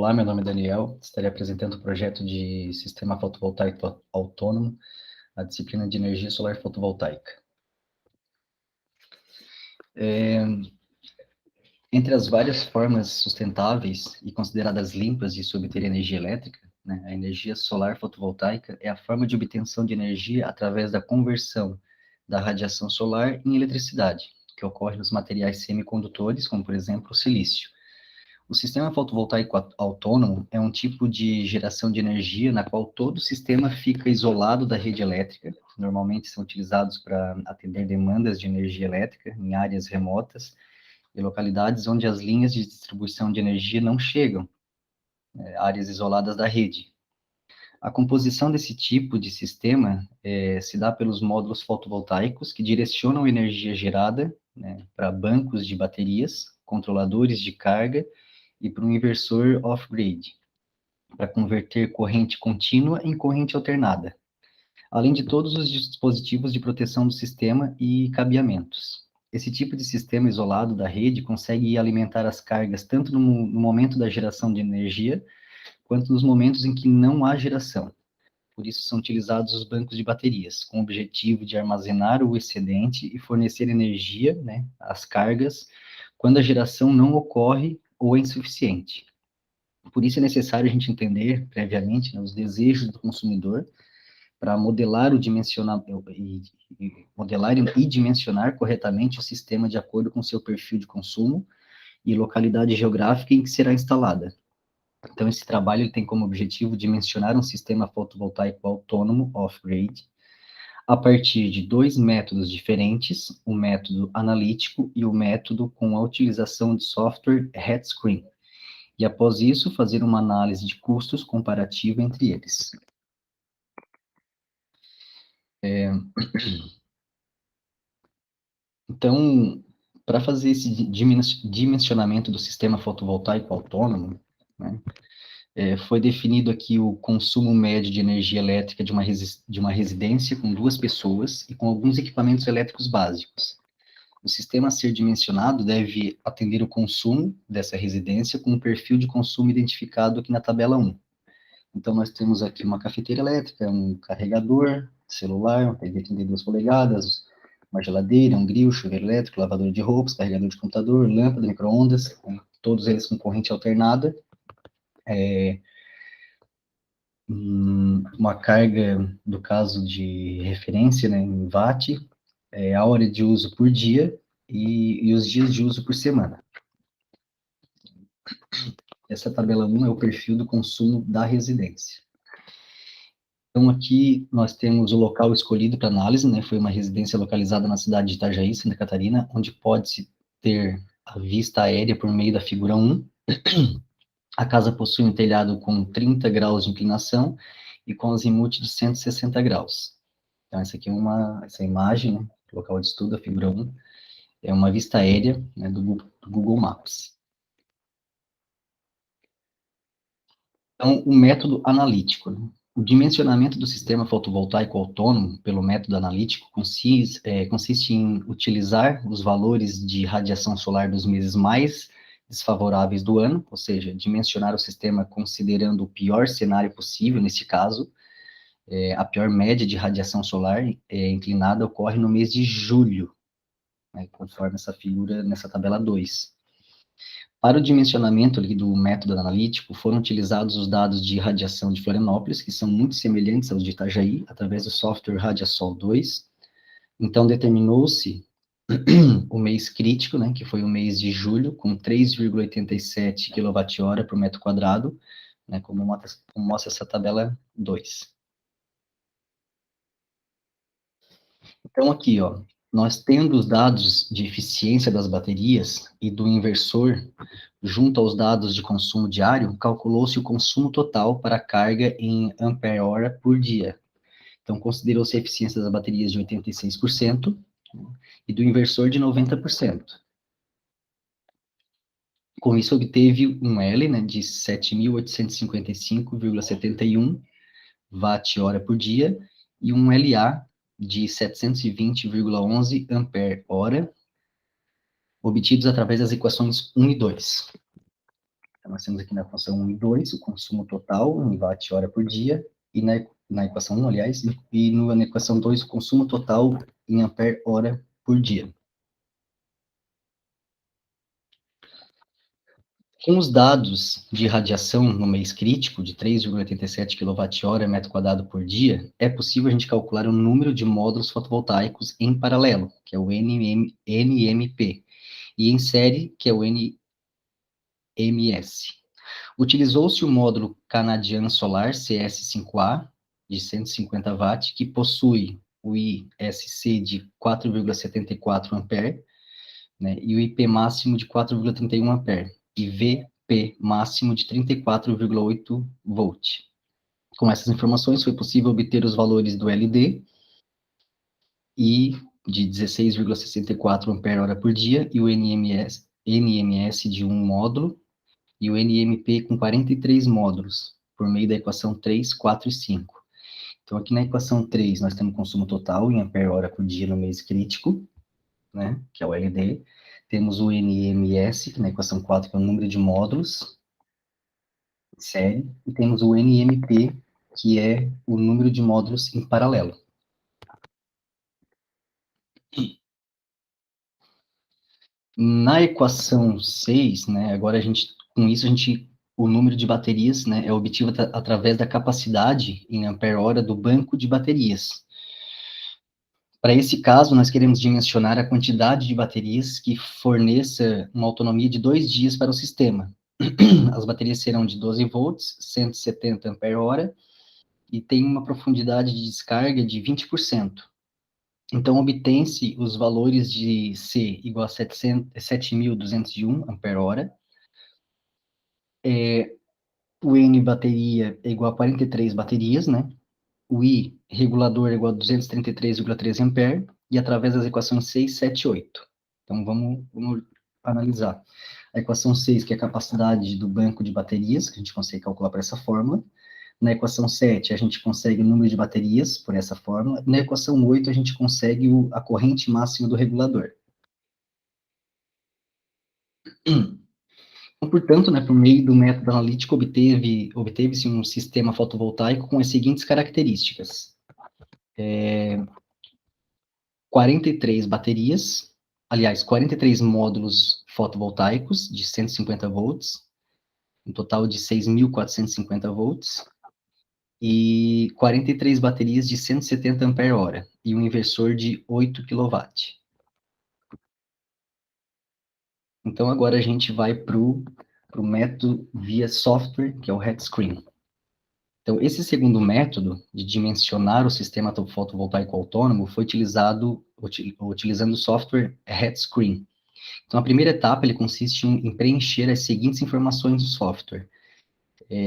Olá, meu nome é Daniel, estarei apresentando o projeto de Sistema Fotovoltaico Autônomo, a disciplina de Energia Solar Fotovoltaica. Entre as várias formas sustentáveis e consideradas limpas de se obter energia elétrica, né, a energia solar fotovoltaica é a forma de obtenção de energia através da conversão da radiação solar em eletricidade, que ocorre nos materiais semicondutores, como, por exemplo, o silício. O sistema fotovoltaico autônomo é um tipo de geração de energia na qual todo o sistema fica isolado da rede elétrica. Normalmente são utilizados para atender demandas de energia elétrica em áreas remotas e localidades onde as linhas de distribuição de energia não chegam, áreas isoladas da rede. A composição desse tipo de sistema se dá pelos módulos fotovoltaicos que direcionam a energia gerada, né, para bancos de baterias, controladores de carga e para um inversor off-grid, para converter corrente contínua em corrente alternada, além de todos os dispositivos de proteção do sistema e cabeamentos. Esse tipo de sistema isolado da rede consegue alimentar as cargas tanto no momento da geração de energia, quanto nos momentos em que não há geração. Por isso são utilizados os bancos de baterias, com o objetivo de armazenar o excedente e fornecer energia, né, às cargas, quando a geração não ocorre ou é insuficiente. Por isso é necessário a gente entender previamente, né, os desejos do consumidor para modelar e dimensionar corretamente o sistema de acordo com seu perfil de consumo e localidade geográfica em que será instalada. Então, esse trabalho ele tem como objetivo dimensionar um sistema fotovoltaico autônomo off-grid a partir de dois métodos diferentes, o método analítico e o método com a utilização de software head-screen. E após isso, fazer uma análise de custos comparativa entre eles. Então, para fazer esse dimensionamento do sistema fotovoltaico autônomo, né, foi definido aqui o consumo médio de energia elétrica de uma residência com 2 pessoas e com alguns equipamentos elétricos básicos. O sistema a ser dimensionado deve atender o consumo dessa residência com um perfil de consumo identificado aqui na tabela 1. Então, nós temos aqui uma cafeteira elétrica, um carregador, celular, uma TV de 32 polegadas, uma geladeira, um grill, chuveiro elétrico, lavador de roupas, carregador de computador, lâmpada, micro-ondas, todos eles com corrente alternada. Uma carga, do caso de referência, né, em watt, a hora de uso por dia e os dias de uso por semana. Essa tabela 1 é o perfil do consumo da residência. Então, aqui nós temos o local escolhido para análise, né, foi uma residência localizada na cidade de Itajaí, Santa Catarina, onde pode-se ter a vista aérea por meio da figura 1. A casa possui um telhado com 30 graus de inclinação e com azimuth de 160 graus. Então, essa aqui é essa imagem, né, local de estudo, a figura 1, é uma vista aérea, né, do Google Maps. Então, o método analítico, né? O dimensionamento do sistema fotovoltaico autônomo pelo método analítico consiste em utilizar os valores de radiação solar dos meses mais desfavoráveis do ano, ou seja, dimensionar o sistema considerando o pior cenário possível, nesse caso, a pior média de radiação solar inclinada ocorre no mês de julho, né, conforme essa figura nessa tabela 2. Para o dimensionamento ali do método analítico, foram utilizados os dados de radiação de Florianópolis, que são muito semelhantes aos de Itajaí, através do software Radiasol 2. Então, determinou-se o mês crítico, né, que foi o mês de julho, com 3,87 kWh por metro quadrado, né, como mostra essa tabela 2. Então, aqui, ó, nós tendo os dados de eficiência das baterias e do inversor, junto aos dados de consumo diário, calculou-se o consumo total para a carga em ampere-hora por dia. Então, considerou-se a eficiência das baterias de 86% e do inversor de 90%. Com isso, obteve um L, né, de 7.855,71 watt-hora por dia e um LA de 720,11 ampere-hora, obtidos através das equações 1 e 2. Então, nós temos aqui na equação 1 e 2 o consumo total em watt-hora por dia, e na equação 1, aliás, na equação 2 o consumo total em ampere-hora por dia. Com os dados de radiação no mês crítico, de 3,87 kWh metro quadrado por dia, é possível a gente calcular o número de módulos fotovoltaicos em paralelo, que é o NMP, e em série, que é o NMS. Utilizou-se o módulo Canadian Solar CS5A, de 150 watts, que possui o ISC de 4,74 ampere, né, e o IP máximo de 4,31 ampere, e VP máximo de 34,8 volt. Com essas informações, foi possível obter os valores do LD e de 16,64 ampere-hora por dia, e o NMS de um módulo, e o NMP com 43 módulos, por meio da equação 3, 4 e 5. Então, aqui na equação 3, nós temos consumo total em ampere-hora por dia no mês crítico, né, que é o LD. Temos o NMS, que na equação 4, que é o número de módulos, série, e temos o NMP, que é o número de módulos em paralelo. Na equação 6, né, agora com isso o número de baterias, né, é obtido através da capacidade em ampere-hora do banco de baterias. Para esse caso, nós queremos dimensionar a quantidade de baterias que forneça uma autonomia de 2 dias para o sistema. As baterias serão de 12 volts, 170 ampere-hora, e tem uma profundidade de descarga de 20%. Então, obtém-se os valores de C igual a 7.201 ampere-hora, o N bateria é igual a 43 baterias, né? O I regulador é igual a 233,13 ampere, e através das equações 6, 7 e 8. Então, vamos analisar. A equação 6, que é a capacidade do banco de baterias, que a gente consegue calcular por essa fórmula. Na equação 7, a gente consegue o número de baterias por essa fórmula. Na equação 8, a gente consegue a corrente máxima do regulador. Então, portanto, né, por meio do método analítico, obteve-se um sistema fotovoltaico com as seguintes características. 43 baterias, aliás, 43 módulos fotovoltaicos de 150 volts, um total de 6.450 volts, e 43 baterias de 170 ampere-hora, e um inversor de 8 kW. Então, agora a gente vai para o método via software, que é o Headscreen. Então, esse segundo método de dimensionar o sistema fotovoltaico autônomo foi utilizando o software Headscreen. Então, a primeira etapa ele consiste em preencher as seguintes informações do software.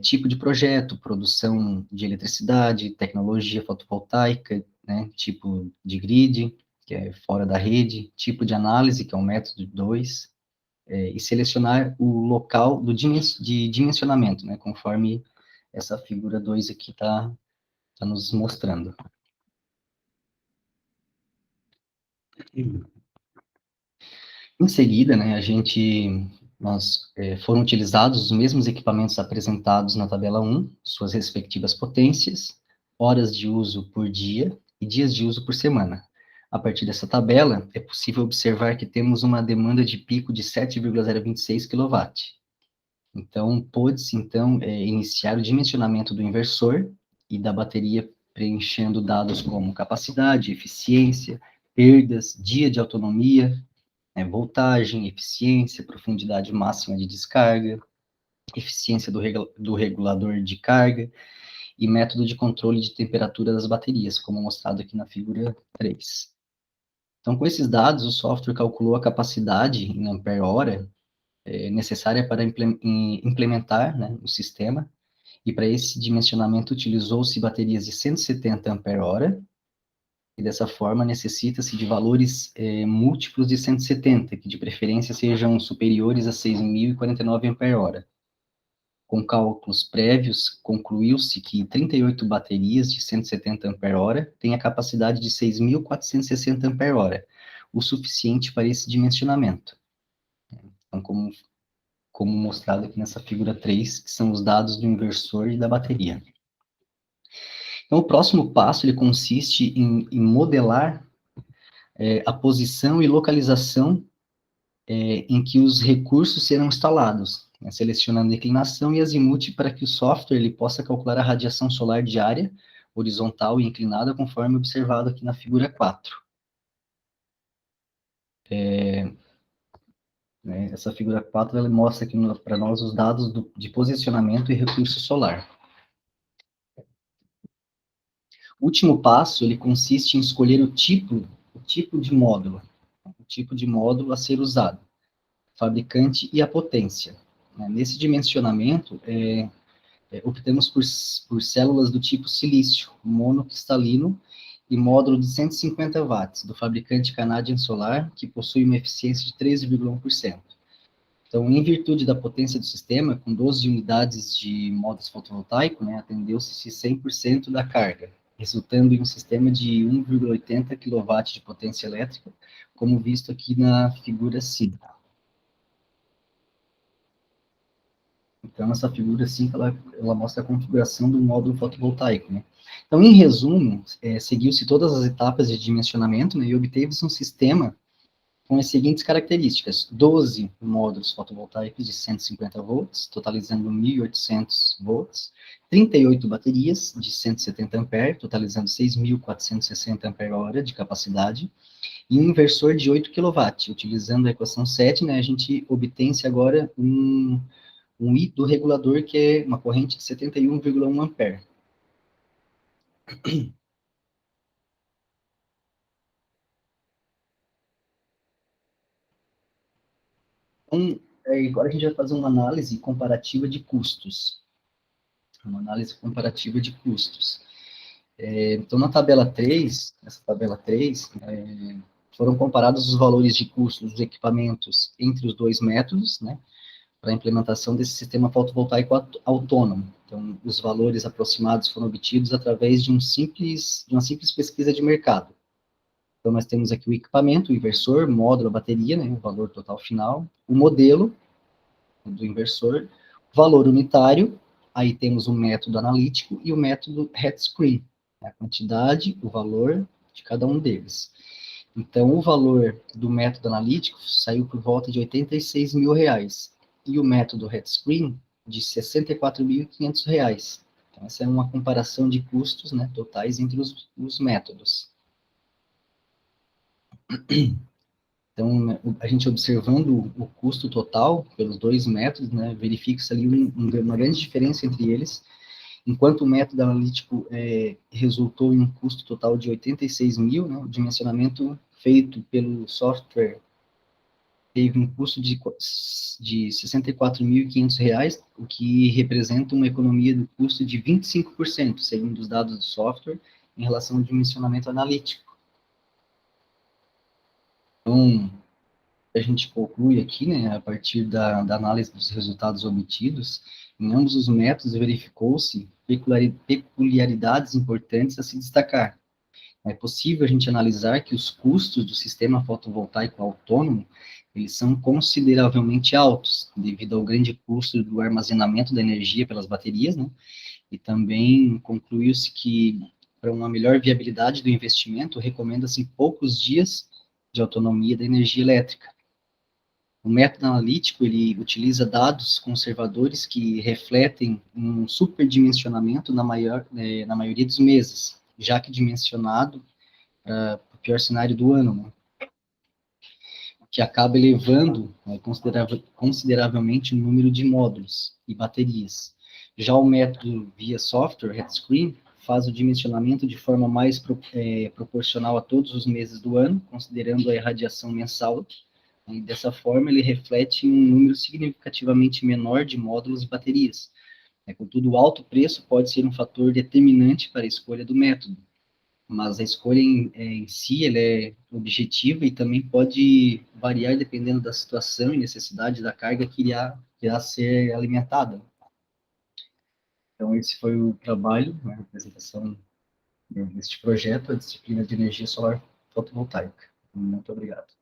Tipo de projeto, produção de eletricidade, tecnologia fotovoltaica, né, tipo de grid, que é fora da rede, tipo de análise, que é o método 2, e selecionar o local de dimensionamento, né, conforme essa figura 2 aqui está nos mostrando. Em seguida, né, foram utilizados os mesmos equipamentos apresentados na tabela 1, suas respectivas potências, horas de uso por dia e dias de uso por semana. A partir dessa tabela, é possível observar que temos uma demanda de pico de 7,026 kW. Então, pôde-se, iniciar o dimensionamento do inversor e da bateria, preenchendo dados como capacidade, eficiência, perdas, dia de autonomia, voltagem, eficiência, profundidade máxima de descarga, eficiência do regulador de carga e método de controle de temperatura das baterias, como mostrado aqui na figura 3. Então, com esses dados, o software calculou a capacidade em ampere-hora necessária para implementar, né, o sistema, e para esse dimensionamento utilizou-se baterias de 170 ampere-hora, e dessa forma necessita-se de valores múltiplos de 170, que de preferência sejam superiores a 6.049 ampere-hora. Com cálculos prévios, concluiu-se que 38 baterias de 170 ampere-hora têm a capacidade de 6.460 ampere-hora, o suficiente para esse dimensionamento. Então, como mostrado aqui nessa figura 3, que são os dados do inversor e da bateria. Então, o próximo passo, ele consiste em modelar a posição e localização em que os recursos serão instalados, né, selecionando a inclinação e azimuth para que o software ele possa calcular a radiação solar diária, horizontal e inclinada, conforme observado aqui na figura 4. Né, essa figura 4 ela mostra aqui para nós os dados de posicionamento e recurso solar. O último passo, ele consiste em escolher o tipo de módulo a ser usado, fabricante e a potência. Né? Nesse dimensionamento, optamos por células do tipo silício, monocristalino, e módulo de 150 watts, do fabricante Canadian Solar, que possui uma eficiência de 13,1%. Então, em virtude da potência do sistema, com 12 unidades de módulos fotovoltaicos, né, atendeu-se 100% da carga, resultando em um sistema de 1,80 kW de potência elétrica, como visto aqui na figura 5. Então, essa figura 5, ela mostra a configuração do módulo fotovoltaico, né? Então, em resumo, seguiu-se todas as etapas de dimensionamento, né, e obteve-se um sistema com as seguintes características: 12 módulos fotovoltaicos de 150 volts, totalizando 1.800 volts, 38 baterias de 170 ampere, totalizando 6.460 ampere-hora de capacidade, e um inversor de 8 kW. Utilizando a equação 7, né, a gente obtém-se agora um I do regulador, que é uma corrente de 71,1 ampere. Então, agora a gente vai fazer uma análise comparativa de custos. Uma análise comparativa de custos. Então, na tabela 3, nessa tabela 3, foram comparados os valores de custos dos equipamentos entre os dois métodos, né, para a implementação desse sistema fotovoltaico autônomo. Então, os valores aproximados foram obtidos através de uma simples pesquisa de mercado. Então, nós temos aqui o equipamento, o inversor, módulo, a bateria, né, o valor total final, o modelo do inversor, valor unitário, aí temos o método analítico e o método head-screen, a quantidade, o valor de cada um deles. Então, o valor do método analítico saiu por volta de R$ 86 mil, e o método head-screen de R$ 64.500. Então, essa é uma comparação de custos, né, totais entre os métodos. Então, a gente observando o custo total pelos dois métodos, né, verifica-se ali uma grande diferença entre eles. Enquanto o método analítico resultou em um custo total de 86 mil, né, o dimensionamento feito pelo software teve um custo de R$ 64.500, o que representa uma economia do custo de 25%, segundo os dados do software, em relação ao dimensionamento analítico. Então, a gente conclui aqui, né, a partir da análise dos resultados obtidos, em ambos os métodos verificou-se peculiaridades importantes a se destacar. É possível a gente analisar que os custos do sistema fotovoltaico autônomo, eles são consideravelmente altos, devido ao grande custo do armazenamento da energia pelas baterias, né, e também concluiu-se que, para uma melhor viabilidade do investimento, recomenda-se poucos dias de autonomia da energia elétrica. O método analítico, ele utiliza dados conservadores que refletem um superdimensionamento na maioria dos meses, já que dimensionado para o pior cenário do ano, né, que acaba elevando, né, consideravelmente o número de módulos e baterias. Já o método via software, head-screen, faz o dimensionamento de forma mais proporcional a todos os meses do ano, considerando a irradiação mensal. E dessa forma, ele reflete um número significativamente menor de módulos e baterias. Contudo, o alto preço pode ser um fator determinante para a escolha do método, mas a escolha em si ela é objetiva e também pode variar dependendo da situação e necessidade da carga que irá ser alimentada. Então, esse foi o trabalho, né, a apresentação deste projeto, a disciplina de energia solar fotovoltaica. Muito obrigado.